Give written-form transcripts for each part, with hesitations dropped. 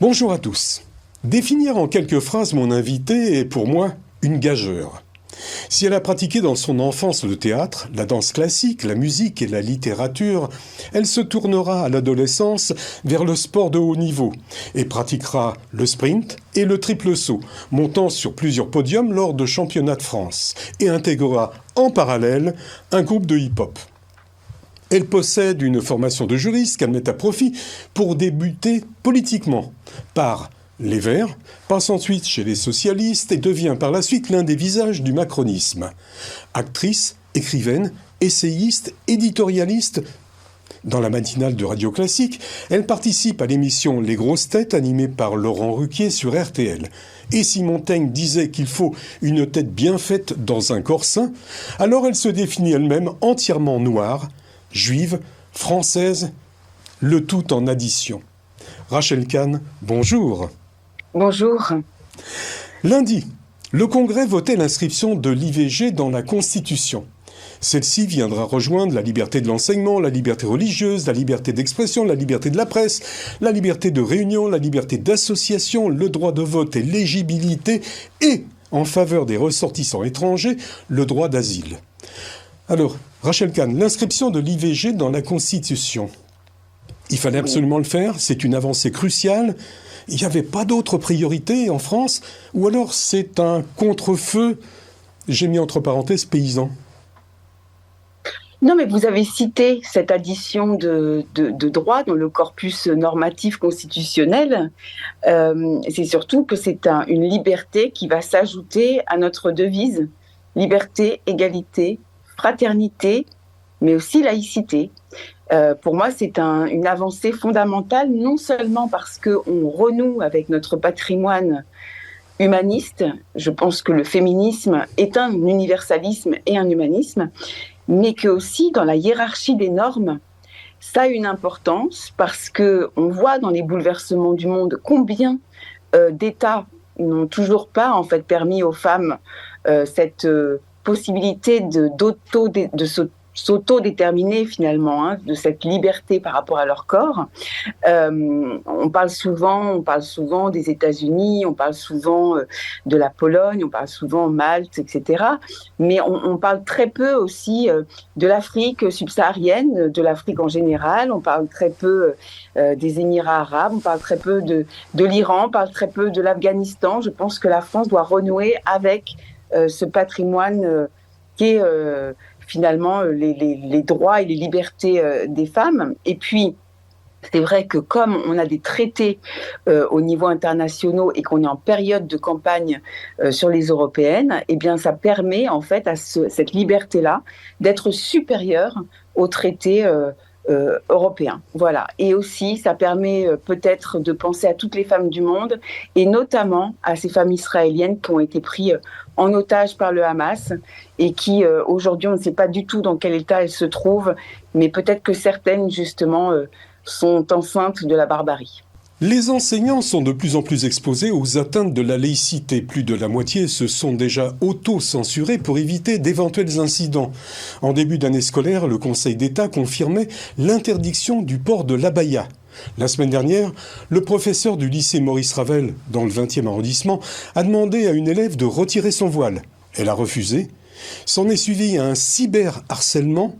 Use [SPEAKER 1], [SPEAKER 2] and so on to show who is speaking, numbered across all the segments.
[SPEAKER 1] Bonjour à tous. Définir en quelques phrases mon invité est pour moi une gageure. Si elle a pratiqué dans son enfance le théâtre, la danse classique, la musique et la littérature, elle se tournera à l'adolescence vers le sport de haut niveau et pratiquera le sprint et le triple saut, montant sur plusieurs podiums lors de championnats de France et intégrera en parallèle un groupe de hip-hop. Elle possède une formation de juriste qu'elle met à profit pour débuter politiquement par les Verts, passe ensuite chez les socialistes et devient par la suite l'un des visages du macronisme. Actrice, écrivaine, essayiste, éditorialiste. Dans la matinale de Radio Classique, elle participe à l'émission Les Grosses Têtes animée par Laurent Ruquier sur RTL. Et si Montaigne disait qu'il faut une tête bien faite dans un corps sain, alors elle se définit elle-même entièrement noire, juive, française, le tout en addition. Rachel Kahn, bonjour.
[SPEAKER 2] Bonjour.
[SPEAKER 1] Lundi, le Congrès votait l'inscription de l'IVG dans la Constitution. Celle-ci viendra rejoindre la liberté de l'enseignement, la liberté religieuse, la liberté d'expression, la liberté de la presse, la liberté de réunion, la liberté d'association, le droit de vote et l'éligibilité et, en faveur des ressortissants étrangers, le droit d'asile. Alors, Rachel Kahn, l'inscription de l'IVG dans la Constitution, il fallait absolument le faire, c'est une avancée cruciale. Il n'y avait pas d'autres priorités en France, ou alors c'est un contre-feu, j'ai mis entre parenthèses, paysan.
[SPEAKER 2] Non, mais vous avez cité cette addition de droits dans le corpus normatif constitutionnel. C'est surtout que c'est une liberté qui va s'ajouter à notre devise. Liberté, égalité, fraternité, mais aussi laïcité. Pour moi, c'est une avancée fondamentale, non seulement parce qu'on renoue avec notre patrimoine humaniste, je pense que le féminisme est un universalisme et un humanisme, mais que aussi dans la hiérarchie des normes, ça a une importance parce qu'on voit dans les bouleversements du monde combien d'États n'ont toujours pas en fait permis aux femmes cette possibilité de s'auto-déterminer finalement, de cette liberté par rapport à leur corps. On parle souvent des États-Unis, on parle souvent de la Pologne, on parle souvent Malte, etc. Mais on parle très peu aussi de l'Afrique subsaharienne, de l'Afrique en général. On parle très peu des Émirats arabes, on parle très peu de l'Iran, on parle très peu de l'Afghanistan. Je pense que la France doit renouer avec ce patrimoine qui est finalement les droits et les libertés des femmes. Et puis, c'est vrai que comme on a des traités au niveau international et qu'on est en période de campagne sur les européennes, eh bien, ça permet en fait à cette liberté-là d'être supérieure aux traités européens. Voilà. Et aussi, ça permet peut-être de penser à toutes les femmes du monde et notamment à ces femmes israéliennes qui ont été prises en otage par le Hamas et qui, aujourd'hui, on ne sait pas du tout dans quel état elles se trouvent, mais peut-être que certaines, justement, sont enceintes de la barbarie.
[SPEAKER 1] Les enseignants sont de plus en plus exposés aux atteintes de la laïcité. Plus de la moitié se sont déjà auto-censurés pour éviter d'éventuels incidents. En début d'année scolaire, le Conseil d'État confirmait l'interdiction du port de l'abaya. La semaine dernière, le professeur du lycée Maurice Ravel, dans le 20e arrondissement, a demandé à une élève de retirer son voile. Elle a refusé. S'en est suivi un cyberharcèlement.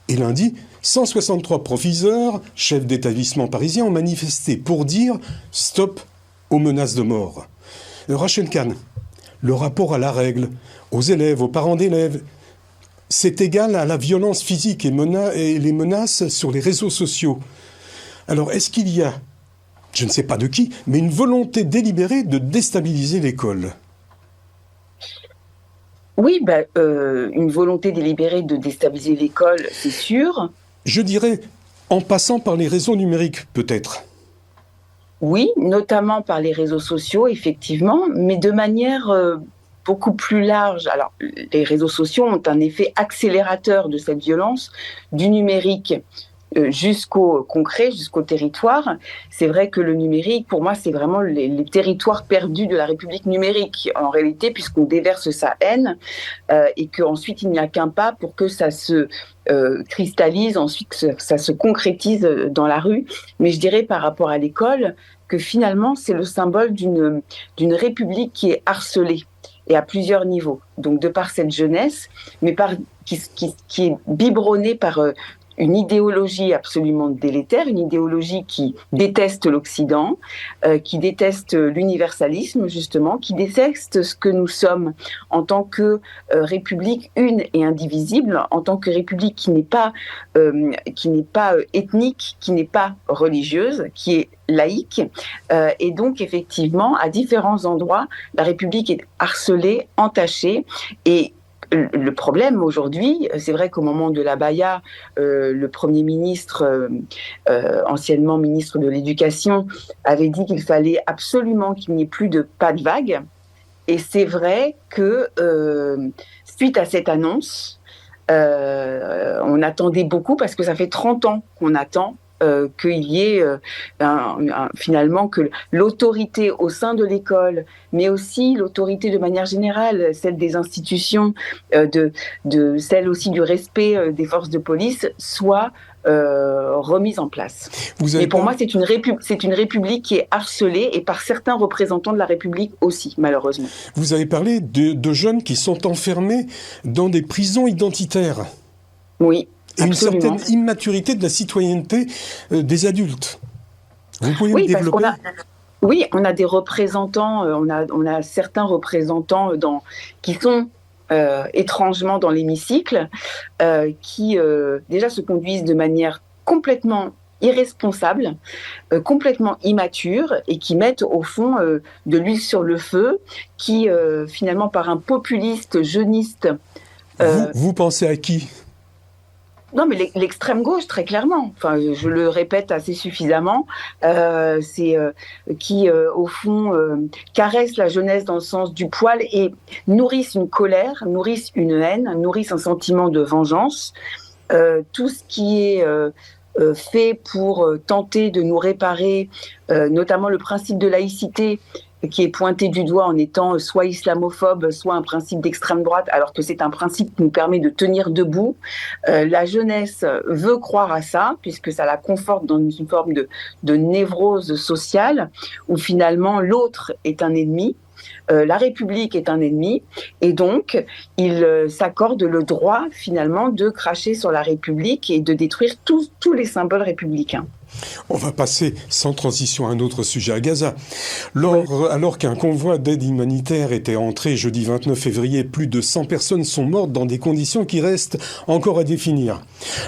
[SPEAKER 1] Et lundi, 163 professeurs, chefs d'établissement parisiens ont manifesté pour dire « stop aux menaces de mort ». Rachel Kahn, le rapport à la règle, aux élèves, aux parents d'élèves, c'est égal à la violence physique et les menaces sur les réseaux sociaux. Alors, est-ce qu'il y a, je ne sais pas de qui, mais une volonté délibérée de déstabiliser l'école ?
[SPEAKER 2] Oui, une volonté délibérée de déstabiliser l'école, c'est sûr.
[SPEAKER 1] Je dirais, en passant par les réseaux numériques, peut-être.
[SPEAKER 2] Oui, notamment par les réseaux sociaux, effectivement, mais de manière beaucoup plus large. Alors, les réseaux sociaux ont un effet accélérateur de cette violence, du numérique jusqu'au concret, jusqu'au territoire. C'est vrai que le numérique, pour moi, c'est vraiment les territoires perdus de la République numérique, en réalité, puisqu'on déverse sa haine et qu'ensuite, il n'y a qu'un pas pour que ça se cristallise, ensuite que ça se concrétise dans la rue. Mais je dirais par rapport à l'école que finalement, c'est le symbole d'une république qui est harcelée, et à plusieurs niveaux. Donc, de par cette jeunesse, mais qui est biberonnée par une idéologie absolument délétère, une idéologie qui déteste l'Occident, qui déteste l'universalisme, justement, qui déteste ce que nous sommes en tant que république une et indivisible, en tant que république qui n'est pas ethnique, qui n'est pas religieuse, qui est laïque. Et donc, effectivement, à différents endroits, la République est harcelée, entachée, et le problème aujourd'hui, c'est vrai qu'au moment de l'abaya, le Premier ministre, anciennement ministre de l'Éducation, avait dit qu'il fallait absolument qu'il n'y ait plus de pas de vague. Et c'est vrai que suite à cette annonce, on attendait beaucoup, parce que ça fait 30 ans qu'on attend qu'il y ait finalement que l'autorité au sein de l'école, mais aussi l'autorité de manière générale, celle des institutions, celle aussi du respect des forces de police, soit remise en place. Mais pour moi, c'est une république qui est harcelée, et par certains représentants de la République aussi, malheureusement.
[SPEAKER 1] Vous avez parlé de jeunes qui sont enfermés dans des prisons identitaires.
[SPEAKER 2] Oui.
[SPEAKER 1] Et
[SPEAKER 2] absolument.
[SPEAKER 1] Une certaine immaturité de la citoyenneté des adultes. Vous pouvez me développer ?
[SPEAKER 2] Oui, on a des représentants, on a certains représentants qui sont étrangement dans l'hémicycle, qui déjà se conduisent de manière complètement irresponsable, complètement immature, et qui mettent au fond de l'huile sur le feu, qui finalement par un populiste jeuniste...
[SPEAKER 1] Vous pensez à qui ?
[SPEAKER 2] Non, mais l'extrême gauche, très clairement. Enfin, je le répète assez suffisamment. C'est qui, au fond, caressent la jeunesse dans le sens du poil et nourrissent une colère, nourrissent une haine, nourrissent un sentiment de vengeance. Tout ce qui est fait pour tenter de nous réparer, notamment le principe de laïcité, qui est pointé du doigt en étant soit islamophobe, soit un principe d'extrême droite, alors que c'est un principe qui nous permet de tenir debout. La jeunesse veut croire à ça, puisque ça la conforte dans une forme de névrose sociale, où finalement l'autre est un ennemi, la République est un ennemi, et donc il s'accorde le droit finalement de cracher sur la République et de détruire tous les symboles républicains.
[SPEAKER 1] On va passer sans transition à un autre sujet, à Gaza. Alors qu'un convoi d'aide humanitaire était entré jeudi 29 février, plus de 100 personnes sont mortes dans des conditions qui restent encore à définir.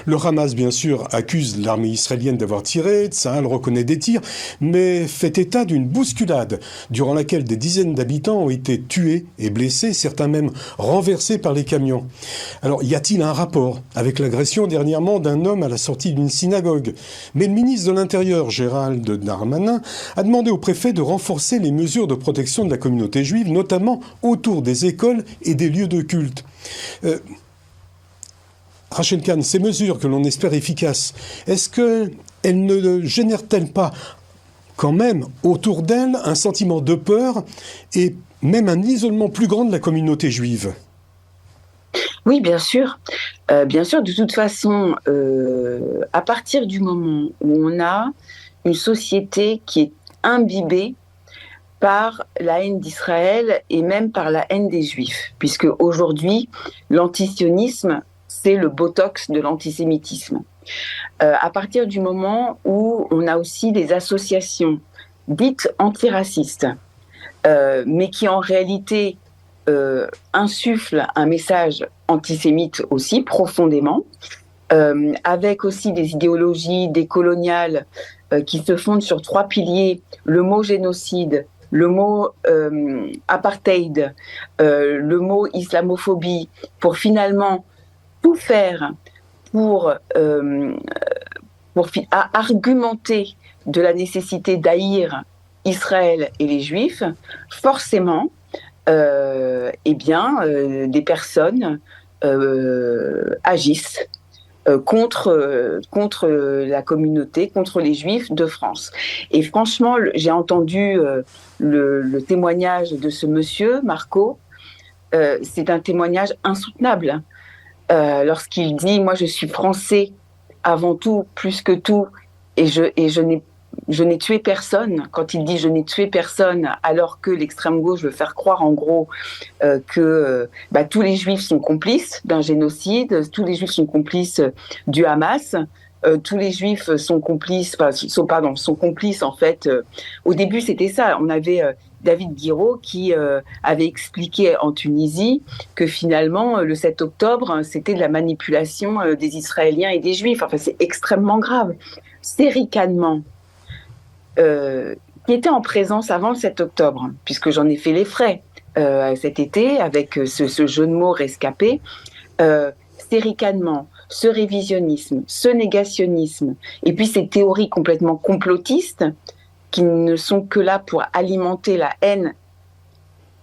[SPEAKER 1] Le Hamas, bien sûr, accuse l'armée israélienne d'avoir tiré, Tsahal reconnaît des tirs, mais fait état d'une bousculade durant laquelle des dizaines d'habitants ont été tués et blessés, certains même renversés par les camions. Alors, y a-t-il un rapport avec l'agression dernièrement d'un homme à la sortie d'une synagogue ? Mais le ministre de l'Intérieur, Gérald Darmanin, a demandé au préfet de renforcer les mesures de protection de la communauté juive, notamment autour des écoles et des lieux de culte. Rachel Kahn, ces mesures que l'on espère efficaces, est-ce qu'elles ne génèrent-elles pas quand même autour d'elles un sentiment de peur et même un isolement plus grand de la communauté juive ?
[SPEAKER 2] Oui, bien sûr. Bien sûr, de toute façon, à partir du moment où on a une société qui est imbibée par la haine d'Israël et même par la haine des Juifs, puisque aujourd'hui, l'antisionisme, c'est le botox de l'antisémitisme. À partir du moment où on a aussi des associations dites antiracistes, mais qui en réalité insuffle un message antisémite aussi profondément, avec aussi des idéologies décoloniales qui se fondent sur 3 piliers: le mot génocide, le mot apartheid, le mot islamophobie, pour finalement tout faire pour argumenter de la nécessité d'haïr Israël et les Juifs. Forcément, des personnes agissent contre la communauté, contre les Juifs de France. Et franchement, j'ai entendu le témoignage de ce monsieur, Marco. C'est un témoignage insoutenable. Lorsqu'il dit « Moi, je suis français avant tout, plus que tout, et je n'ai je n'ai tué personne, quand il dit je n'ai tué personne, alors que l'extrême gauche veut faire croire en gros que tous les juifs sont complices d'un génocide, tous les juifs sont complices du Hamas, tous les juifs sont complices, sont complices en fait. Au début c'était ça, on avait David Guiraud qui avait expliqué en Tunisie que finalement le 7 octobre c'était de la manipulation des Israéliens et des Juifs. Enfin c'est extrêmement grave. Ces ricanements qui étaient en présence avant le 7 octobre, puisque j'en ai fait les frais cet été avec ce jeu de mots rescapé, ces ricanements, ce révisionnisme, ce négationnisme, et puis ces théories complètement complotistes qui ne sont que là pour alimenter la haine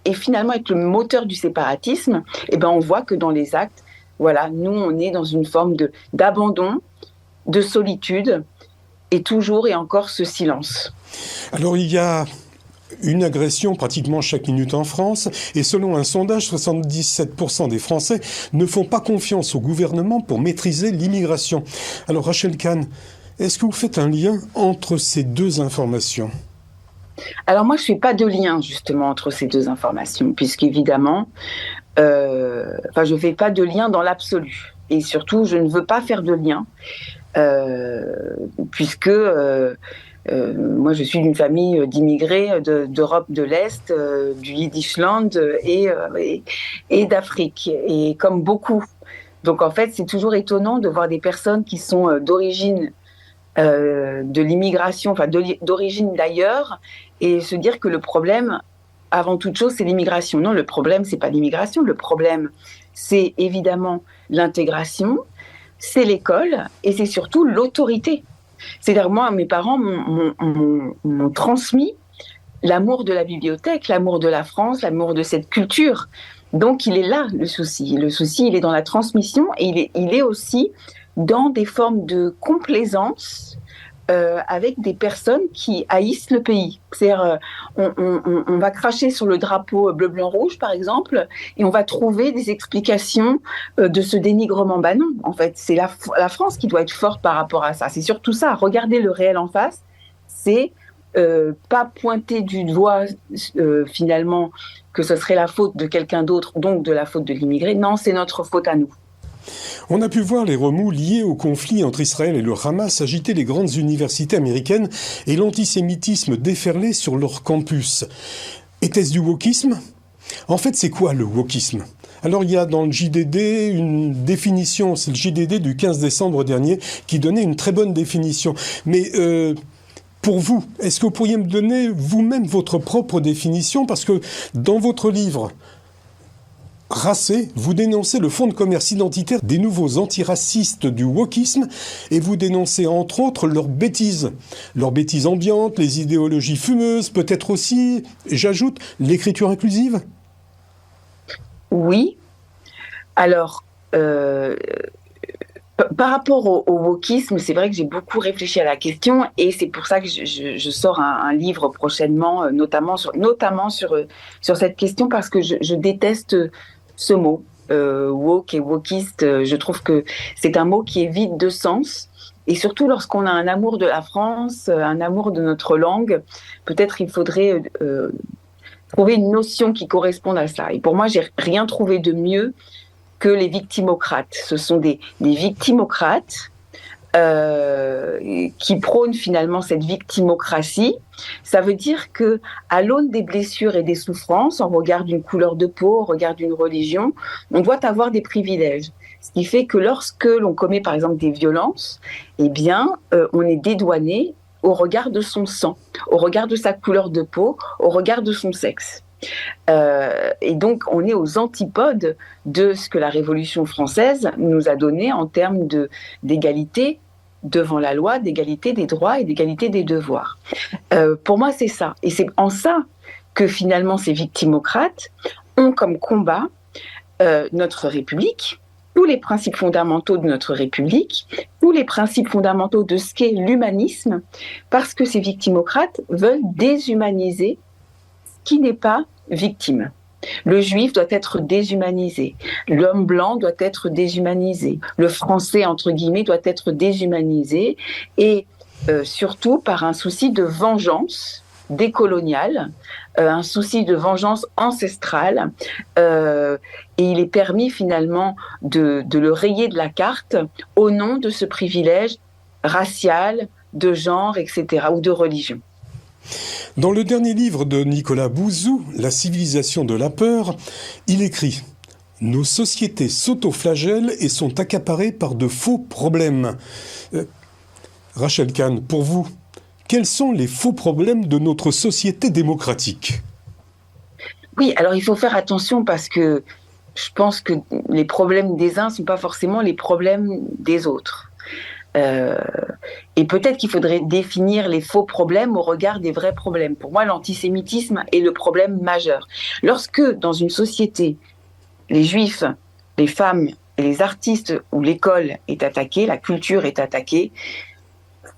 [SPEAKER 2] et finalement être le moteur du séparatisme, et ben on voit que dans les actes, voilà, nous on est dans une forme d'abandon, de solitude, et toujours et encore ce silence.
[SPEAKER 1] Alors il y a une agression pratiquement chaque minute en France, et selon un sondage, 77% des Français ne font pas confiance au gouvernement pour maîtriser l'immigration. Alors Rachel Kahn, est-ce que vous faites un lien entre ces deux informations ?
[SPEAKER 2] Alors moi, je ne fais pas de lien justement entre ces deux informations, puisqu'évidemment, je ne fais pas de lien dans l'absolu. Et surtout, je ne veux pas faire de lien, puisque moi, je suis d'une famille d'immigrés d'Europe de l'Est, du Yiddishland et d'Afrique, et comme beaucoup. Donc en fait, c'est toujours étonnant de voir des personnes qui sont d'origine de l'immigration, d'origine d'ailleurs, et se dire que le problème, avant toute chose, c'est l'immigration. Non, le problème, c'est pas l'immigration. Le problème, c'est évidemment l'intégration, c'est l'école et c'est surtout l'autorité. C'est-à-dire, moi, mes parents m'ont transmis l'amour de la bibliothèque, l'amour de la France, l'amour de cette culture. Donc, il est là, le souci. Le souci, il est dans la transmission et il est aussi dans des formes de complaisance avec des personnes qui haïssent le pays. C'est-à-dire, on va cracher sur le drapeau bleu-blanc-rouge, par exemple, et on va trouver des explications de ce dénigrement. Ben non, en fait, c'est la France qui doit être forte par rapport à ça. C'est surtout ça, regarder le réel en face, c'est pas pointer du doigt finalement que ce serait la faute de quelqu'un d'autre, donc de la faute de l'immigré. Non, c'est notre faute à nous.
[SPEAKER 1] On a pu voir les remous liés au conflit entre Israël et le Hamas agiter les grandes universités américaines et l'antisémitisme déferler sur leurs campus. Était-ce du wokisme ? En fait, c'est quoi le wokisme ? Alors, il y a dans le JDD une définition, c'est le JDD du 15 décembre dernier, qui donnait une très bonne définition. Mais pour vous, est-ce que vous pourriez me donner vous-même votre propre définition ? Parce que dans votre livre Racé, vous dénoncez le fonds de commerce identitaire des nouveaux antiracistes du wokisme et vous dénoncez entre autres leurs bêtises ambiantes, les idéologies fumeuses, peut-être aussi, j'ajoute, l'écriture inclusive.
[SPEAKER 2] Oui. Alors, par rapport au wokisme, c'est vrai que j'ai beaucoup réfléchi à la question et c'est pour ça que je sors un livre prochainement, notamment sur cette question, parce que je déteste ce mot, woke et wokiste. Je trouve que c'est un mot qui est vide de sens. Et surtout lorsqu'on a un amour de la France, un amour de notre langue, peut-être il faudrait trouver une notion qui corresponde à ça. Et pour moi, j'ai rien trouvé de mieux que les victimocrates. Ce sont des victimocrates qui prônent finalement cette victimocratie. Ça veut dire que, à l'aune des blessures et des souffrances, au regard d'une couleur de peau, au regard d'une religion, on doit avoir des privilèges. Ce qui fait que lorsque l'on commet par exemple des violences, eh bien, on est dédouané au regard de son sang, au regard de sa couleur de peau, au regard de son sexe. Et donc, on est aux antipodes de ce que la Révolution française nous a donné en termes d'égalité devant la loi, d'égalité des droits et d'égalité des devoirs. Pour moi, c'est ça. Et c'est en ça que finalement ces victimocrates ont comme combat notre République, tous les principes fondamentaux de notre République, tous les principes fondamentaux de ce qu'est l'humanisme, parce que ces victimocrates veulent déshumaniser qui n'est pas victime. Le juif doit être déshumanisé, l'homme blanc doit être déshumanisé, le français, entre guillemets, doit être déshumanisé, et surtout par un souci de vengeance décoloniale, un souci de vengeance ancestrale, et il est permis finalement de le rayer de la carte au nom de ce privilège racial, de genre, etc., ou de religion.
[SPEAKER 1] Dans le dernier livre de Nicolas Bouzou, La civilisation de la peur, il écrit « Nos sociétés s'autoflagellent et sont accaparées par de faux problèmes ». Rachel Kahn, pour vous, quels sont les faux problèmes de notre société démocratique ?
[SPEAKER 2] Oui, alors il faut faire attention parce que je pense que les problèmes des uns ne sont pas forcément les problèmes des autres. Et peut-être qu'il faudrait définir les faux problèmes au regard des vrais problèmes. Pour moi, l'antisémitisme est le problème majeur. Lorsque, dans une société, les juifs, les femmes et les artistes ou l'école est attaquée, la culture est attaquée,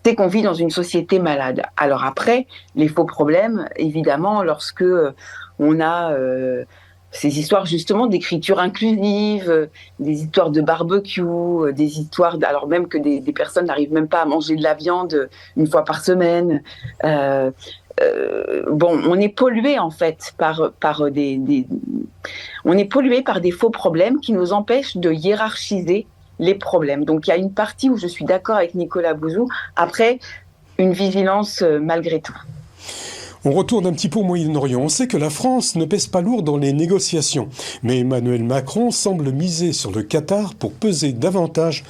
[SPEAKER 2] c'est qu'on vit dans une société malade. Alors après, les faux problèmes, évidemment, lorsque on a ces histoires justement d'écriture inclusive, des histoires de barbecue, des histoires, alors même que des personnes n'arrivent même pas à manger de la viande une fois par semaine. On est pollué en fait on est pollué par des faux problèmes qui nous empêchent de hiérarchiser les problèmes. Donc il y a une partie où je suis d'accord avec Nicolas Bouzou. Après, une vigilance malgré tout.
[SPEAKER 1] On retourne un petit peu au Moyen-Orient. On sait que la France ne pèse pas lourd dans les négociations, mais Emmanuel Macron semble miser sur le Qatar pour peser davantage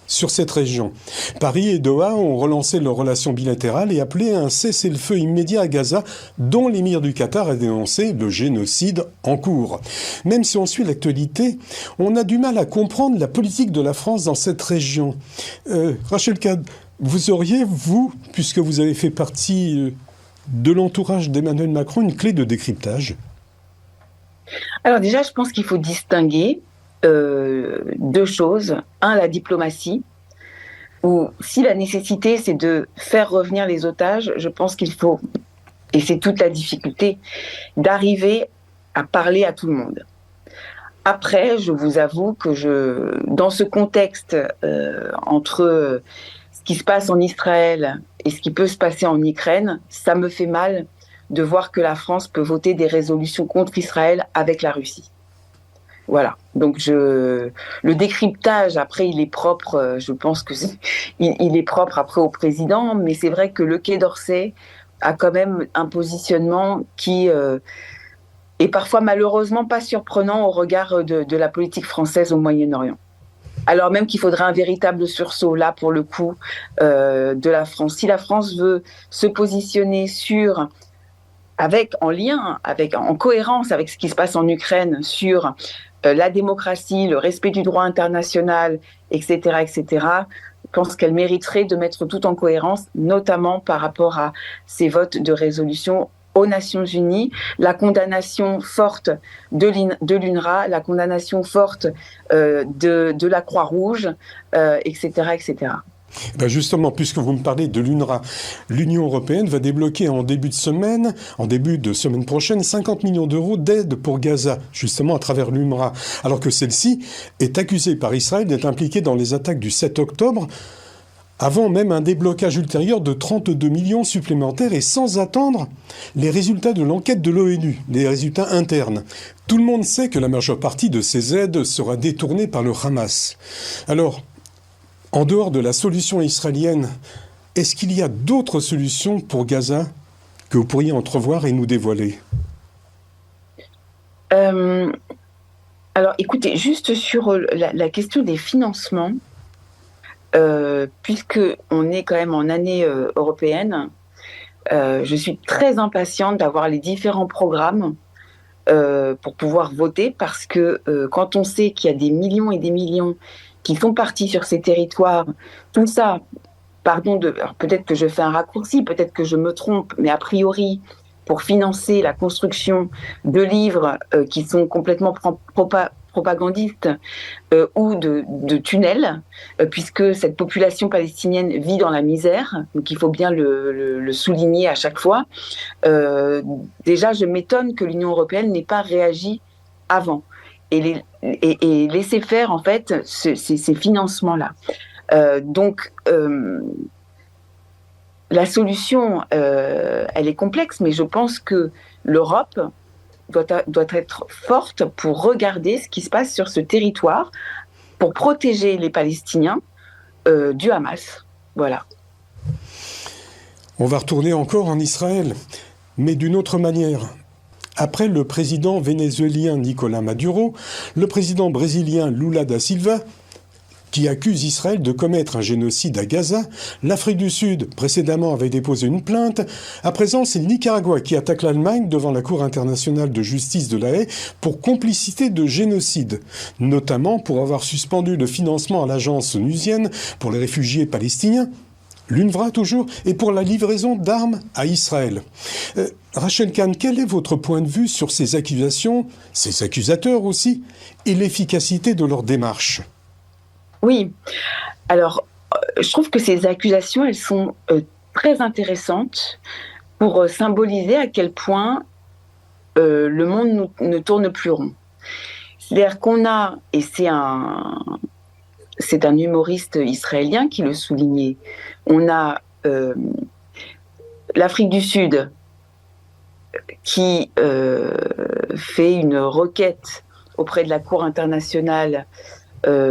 [SPEAKER 1] sur cette région. Paris et Doha ont relancé leurs relations bilatérales et appelé à un cessez-le-feu immédiat à Gaza, dont l'émir du Qatar a dénoncé le génocide en cours. Même si on suit l'actualité, on a du mal à comprendre la politique de la France dans cette région. Rachel Kahn, vous auriez, vous, puisque vous avez fait partie de l'entourage d'Emmanuel Macron, une clé de décryptage ?
[SPEAKER 2] Alors déjà, je pense qu'il faut distinguer deux choses. Un, la diplomatie, où si la nécessité, c'est de faire revenir les otages, je pense qu'il faut, et c'est toute la difficulté, d'arriver à parler à tout le monde. Après, je vous avoue que dans ce contexte entre ce qui se passe en Israël et ce qui peut se passer en Ukraine, ça me fait mal de voir que la France peut voter des résolutions contre Israël avec la Russie. Voilà. Donc le décryptage, après, il est propre. Je pense que il est propre après au président, mais c'est vrai que le Quai d'Orsay a quand même un positionnement qui est parfois malheureusement pas surprenant au regard de la politique française au Moyen-Orient. Alors même qu'il faudrait un véritable sursaut, là, pour le coup, de la France. Si la France veut se positionner en cohérence avec ce qui se passe en Ukraine, sur la démocratie, le respect du droit international, etc., etc., je pense qu'elle mériterait de mettre tout en cohérence, notamment par rapport à ces votes de résolution aux Nations Unies, la condamnation forte de l'UNRWA, la condamnation forte de la Croix-Rouge, etc., etc.
[SPEAKER 1] Ben justement, puisque vous me parlez de l'UNRWA, l'Union européenne va débloquer en début de semaine prochaine, 50 millions d'euros d'aide pour Gaza, justement à travers l'UNRWA, alors que celle-ci est accusée par Israël d'être impliquée dans les attaques du 7 octobre, avant même un déblocage ultérieur de 32 millions supplémentaires et sans attendre les résultats de l'enquête de l'ONU, les résultats internes. Tout le monde sait que la majeure partie de ces aides sera détournée par le Hamas. Alors, en dehors de la solution israélienne, est-ce qu'il y a d'autres solutions pour Gaza que vous pourriez entrevoir et nous dévoiler ?
[SPEAKER 2] Alors, écoutez, juste sur la question des financements, puisqu'on est quand même en année européenne, je suis très impatiente d'avoir les différents programmes pour pouvoir voter, parce que quand on sait qu'il y a des millions et des millions qui sont partis sur ces territoires, tout ça, alors peut-être que je fais un raccourci, peut-être que je me trompe, mais a priori, pour financer la construction de livres qui sont complètement propagandistes ou de tunnels, puisque cette population palestinienne vit dans la misère, donc il faut bien le souligner à chaque fois. Déjà, je m'étonne que l'Union européenne n'ait pas réagi avant et laisser faire en fait, ces financements-là. la solution, elle est complexe, mais je pense que l'Europe doit être forte pour regarder ce qui se passe sur ce territoire, pour protéger les Palestiniens du Hamas. Voilà.
[SPEAKER 1] On va retourner encore en Israël, mais d'une autre manière. Après le président vénézuélien Nicolás Maduro, le président brésilien Lula da Silva, qui accuse Israël de commettre un génocide à Gaza, l'Afrique du Sud, précédemment, avait déposé une plainte. À présent, c'est le Nicaragua qui attaque l'Allemagne devant la Cour internationale de justice de La Haye pour complicité de génocide, notamment pour avoir suspendu le financement à l'agence onusienne pour les réfugiés palestiniens, l'UNRWA toujours, et pour la livraison d'armes à Israël. Rachel Kahn, quel est votre point de vue sur ces accusations, ces accusateurs aussi, et l'efficacité de leur démarche ?
[SPEAKER 2] Oui, alors je trouve que ces accusations, elles sont très intéressantes pour symboliser à quel point le monde ne tourne plus rond. C'est-à-dire qu'on a, et c'est un humoriste israélien qui le soulignait, on a l'Afrique du Sud qui fait une requête auprès de la Cour internationale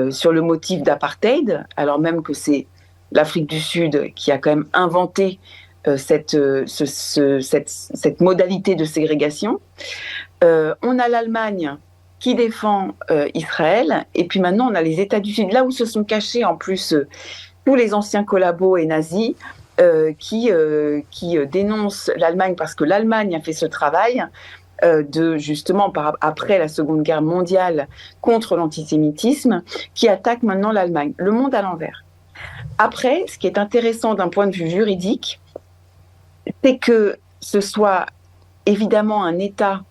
[SPEAKER 2] sur le motif d'apartheid, alors même que c'est l'Afrique du Sud qui a quand même inventé cette modalité de ségrégation. On a l'Allemagne qui défend Israël, et puis maintenant on a les États du Sud, là où se sont cachés en plus tous les anciens collabos et nazis qui dénoncent l'Allemagne, parce que l'Allemagne a fait ce travail de justement après la Seconde Guerre mondiale contre l'antisémitisme, qui attaque maintenant l'Allemagne. Le monde à l'envers. Après, ce qui est intéressant d'un point de vue juridique, c'est que ce soit évidemment un État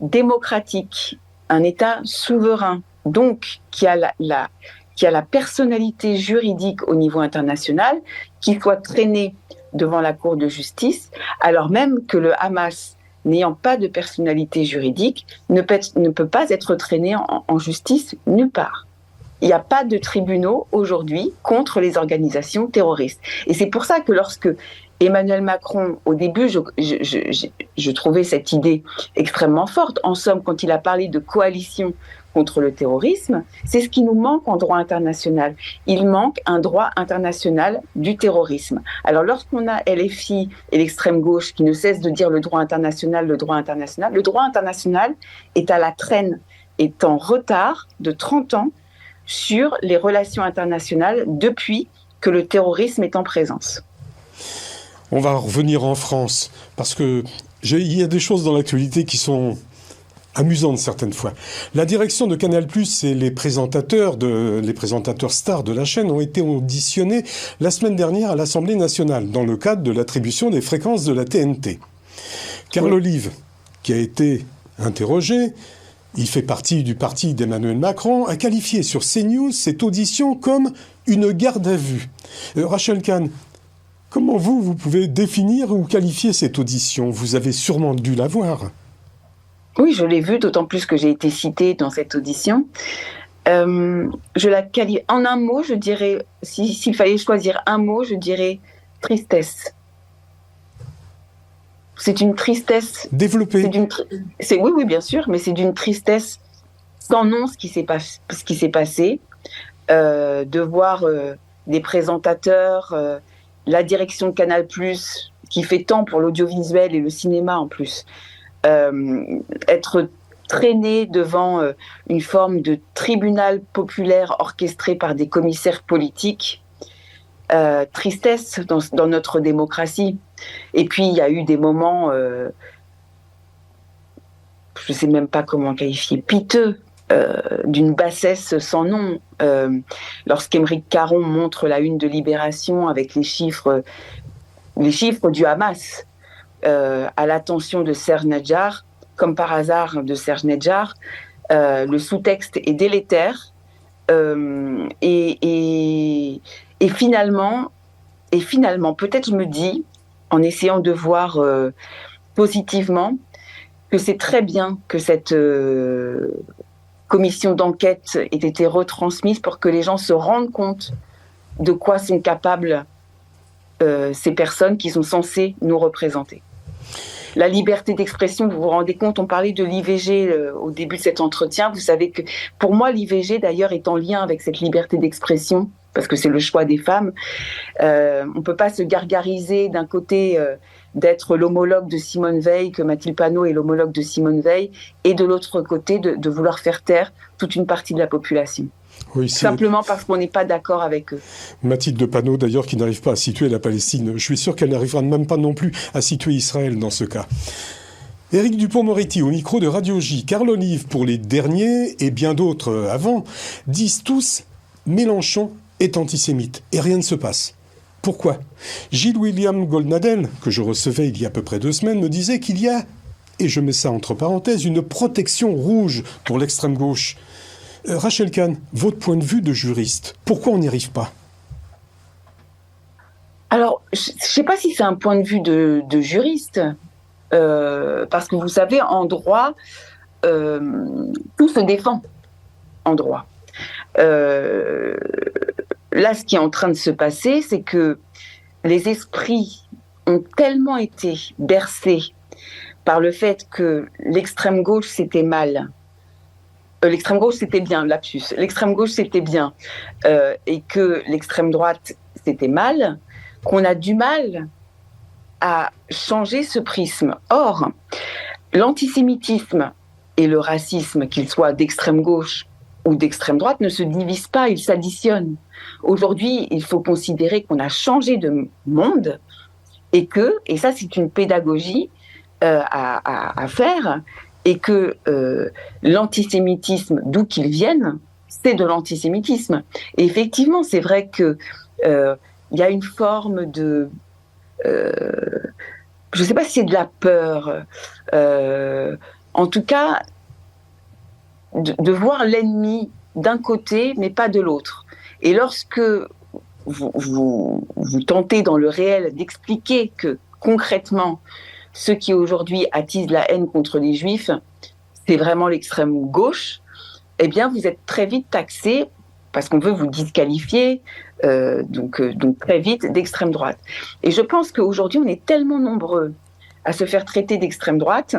[SPEAKER 2] démocratique, un État souverain, donc qui a la personnalité juridique au niveau international, qui soit traîné devant la Cour de justice, alors même que le Hamas, n'ayant pas de personnalité juridique, ne peut pas être traîné en justice nulle part. Il n'y a pas de tribunaux aujourd'hui contre les organisations terroristes. Et c'est pour ça que lorsque Emmanuel Macron, au début, je trouvais cette idée extrêmement forte. En somme, quand il a parlé de coalition contre le terrorisme, c'est ce qui nous manque en droit international. Il manque un droit international du terrorisme. Alors lorsqu'on a LFI et l'extrême gauche qui ne cessent de dire le droit international est à la traîne, est en retard de 30 ans sur les relations internationales depuis que le terrorisme est en présence.
[SPEAKER 1] On va revenir en France, parce que il y a des choses dans l'actualité qui sont amusantes certaines fois. La direction de Canal+ et les présentateurs stars de la chaîne ont été auditionnés la semaine dernière à l'Assemblée nationale, dans le cadre de l'attribution des fréquences de la TNT. Carl Olive, qui a été interrogé, il fait partie du parti d'Emmanuel Macron, a qualifié sur CNews cette audition comme une garde à vue. Rachel Kahn, comment vous pouvez définir ou qualifier cette audition ? Vous avez sûrement dû la voir.
[SPEAKER 2] Oui, je l'ai vue, d'autant plus que j'ai été citée dans cette audition. Je la qualifie en un mot, je dirais, s'il fallait choisir un mot, je dirais tristesse. C'est une tristesse
[SPEAKER 1] développée.
[SPEAKER 2] Oui, bien sûr, mais c'est d'une tristesse sans nom ce qui s'est passé. De voir des présentateurs, la direction de Canal+, qui fait tant pour l'audiovisuel et le cinéma en plus, être traîné devant une forme de tribunal populaire orchestré par des commissaires politiques. Tristesse dans notre démocratie. Et puis il y a eu des moments, je ne sais même pas comment qualifier, piteux, d'une bassesse sans nom. Lorsqu'Émeric Caron montre la une de Libération avec les chiffres du Hamas à l'attention de Serge Nedjar, comme par hasard de Serge Nedjar, le sous-texte est délétère et finalement, peut-être je me dis, en essayant de voir positivement, que c'est très bien que cette commission d'enquête ait été retransmise pour que les gens se rendent compte de quoi sont capables ces personnes qui sont censées nous représenter. La liberté d'expression, vous vous rendez compte, on parlait de l'IVG au début de cet entretien. Vous savez que pour moi, l'IVG d'ailleurs est en lien avec cette liberté d'expression, parce que c'est le choix des femmes. On ne peut pas se gargariser d'un côté d'être l'homologue de Simone Veil, que Mathilde Panot est l'homologue de Simone Veil, et de l'autre côté de vouloir faire taire toute une partie de la population. Oui, simplement parce qu'on n'est pas d'accord avec eux.
[SPEAKER 1] Mathilde Panot, d'ailleurs, qui n'arrive pas à situer la Palestine. Je suis sûr qu'elle n'arrivera même pas non plus à situer Israël dans ce cas. Éric Dupond-Moretti, au micro de Radio J. Carl Olive, pour les derniers, et bien d'autres avant, disent tous « Mélenchon est antisémite » et rien ne se passe. Pourquoi ? Gilles William Goldnadel, que je recevais il y a à peu près 2 semaines, me disait qu'il y a, et je mets ça entre parenthèses, une protection rouge pour l'extrême gauche. Rachel Kahn, votre point de vue de juriste, pourquoi on n'y arrive pas ?
[SPEAKER 2] Alors, je ne sais pas si c'est un point de vue de juriste, parce que vous savez, en droit, tout se défend en droit. Là, ce qui est en train de se passer, c'est que les esprits ont tellement été bercés par le fait que l'extrême gauche, c'était mal. L'extrême gauche, c'était bien, lapsus. L'extrême gauche, c'était bien. Et que l'extrême droite, c'était mal, qu'on a du mal à changer ce prisme. Or, l'antisémitisme et le racisme, qu'ils soient d'extrême gauche ou d'extrême droite, ne se divisent pas, ils s'additionnent. Aujourd'hui, il faut considérer qu'on a changé de monde et que, et ça c'est une pédagogie à faire, et que l'antisémitisme, d'où qu'il vienne, c'est de l'antisémitisme. Et effectivement, c'est vrai que y a une forme de... je ne sais pas si c'est de la peur, en tout cas, de voir l'ennemi d'un côté, mais pas de l'autre. Et lorsque vous tentez dans le réel d'expliquer que concrètement, ceux qui aujourd'hui attisent la haine contre les Juifs, c'est vraiment l'extrême gauche, eh bien vous êtes très vite taxé, parce qu'on veut vous disqualifier, donc très vite d'extrême droite. Et je pense qu'aujourd'hui, on est tellement nombreux à se faire traiter d'extrême droite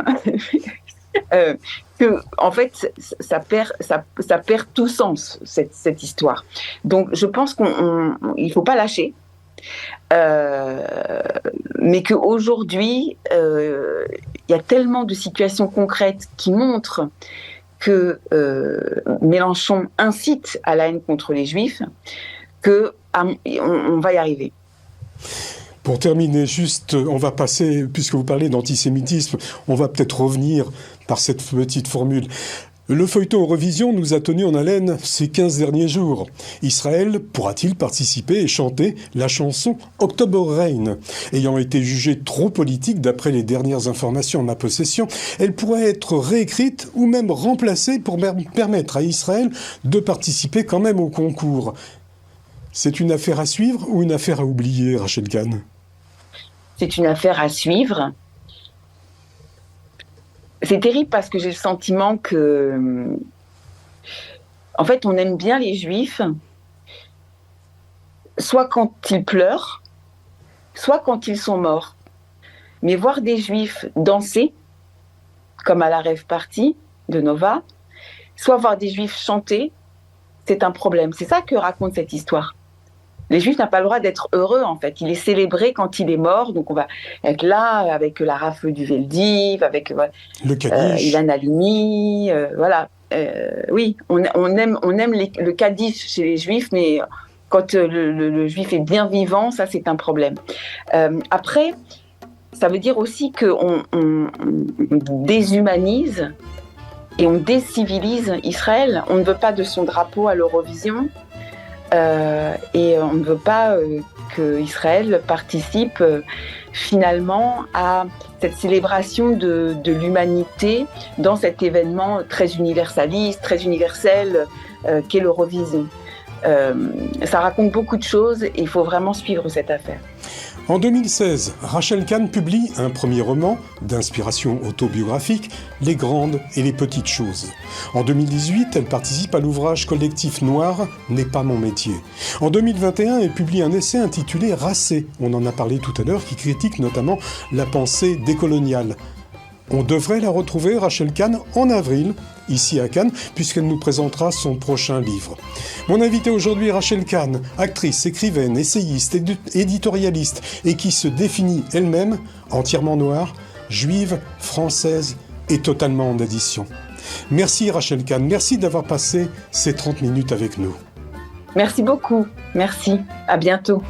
[SPEAKER 2] que, en fait, ça perd tout sens, cette histoire. Donc je pense qu'il ne faut pas lâcher. Mais qu'aujourd'hui, il y a tellement de situations concrètes qui montrent que Mélenchon incite à la haine contre les Juifs, qu'on va y arriver.
[SPEAKER 1] Pour terminer, juste, on va passer, puisque vous parlez d'antisémitisme, on va peut-être revenir par cette petite formule. Le feuilleton Eurovision nous a tenu en haleine ces 15 derniers jours. Israël pourra-t-il participer et chanter la chanson October Rain ? Ayant été jugée trop politique d'après les dernières informations en ma possession, elle pourrait être réécrite ou même remplacée pour permettre à Israël de participer quand même au concours. C'est une affaire à suivre ou une affaire à oublier, Rachel Kahn ?
[SPEAKER 2] C'est une affaire à suivre. C'est terrible parce que j'ai le sentiment que, en fait, on aime bien les Juifs, soit quand ils pleurent, soit quand ils sont morts. Mais voir des Juifs danser, comme à la rave party de Nova, soit voir des Juifs chanter, c'est un problème. C'est ça que raconte cette histoire. Les Juifs n'ont pas le droit d'être heureux, en fait. Il est célébré quand il est mort. Donc, on va être là avec la rafle du Veldiv, avec
[SPEAKER 1] le Kaddish.
[SPEAKER 2] Ilan Halimi. Voilà. Oui, on aime le Kaddish chez les Juifs, mais quand le Juif est bien vivant, ça, c'est un problème. Après, ça veut dire aussi qu'on déshumanise et on décivilise Israël. On ne veut pas de son drapeau à l'Eurovision. Et on ne veut pas qu'Israël participe finalement à cette célébration de l'humanité dans cet événement très universaliste, très universel qu'est l'Eurovision. Ça raconte beaucoup de choses et il faut vraiment suivre cette affaire.
[SPEAKER 1] En 2016, Rachel Kahn publie un premier roman d'inspiration autobiographique, Les grandes et les petites choses. En 2018, elle participe à l'ouvrage collectif Noir n'est pas mon métier. En 2021, elle publie un essai intitulé Racé, on en a parlé tout à l'heure, qui critique notamment la pensée décoloniale. On devrait la retrouver, Rachel Kahn, en avril, ici à Cannes, puisqu'elle nous présentera son prochain livre. Mon invité aujourd'hui est Rachel Kahn, actrice, écrivaine, essayiste, éditorialiste, et qui se définit elle-même entièrement noire, juive, française et totalement en addition. Merci Rachel Kahn, merci d'avoir passé ces 30 minutes avec nous.
[SPEAKER 2] Merci beaucoup, merci, à bientôt.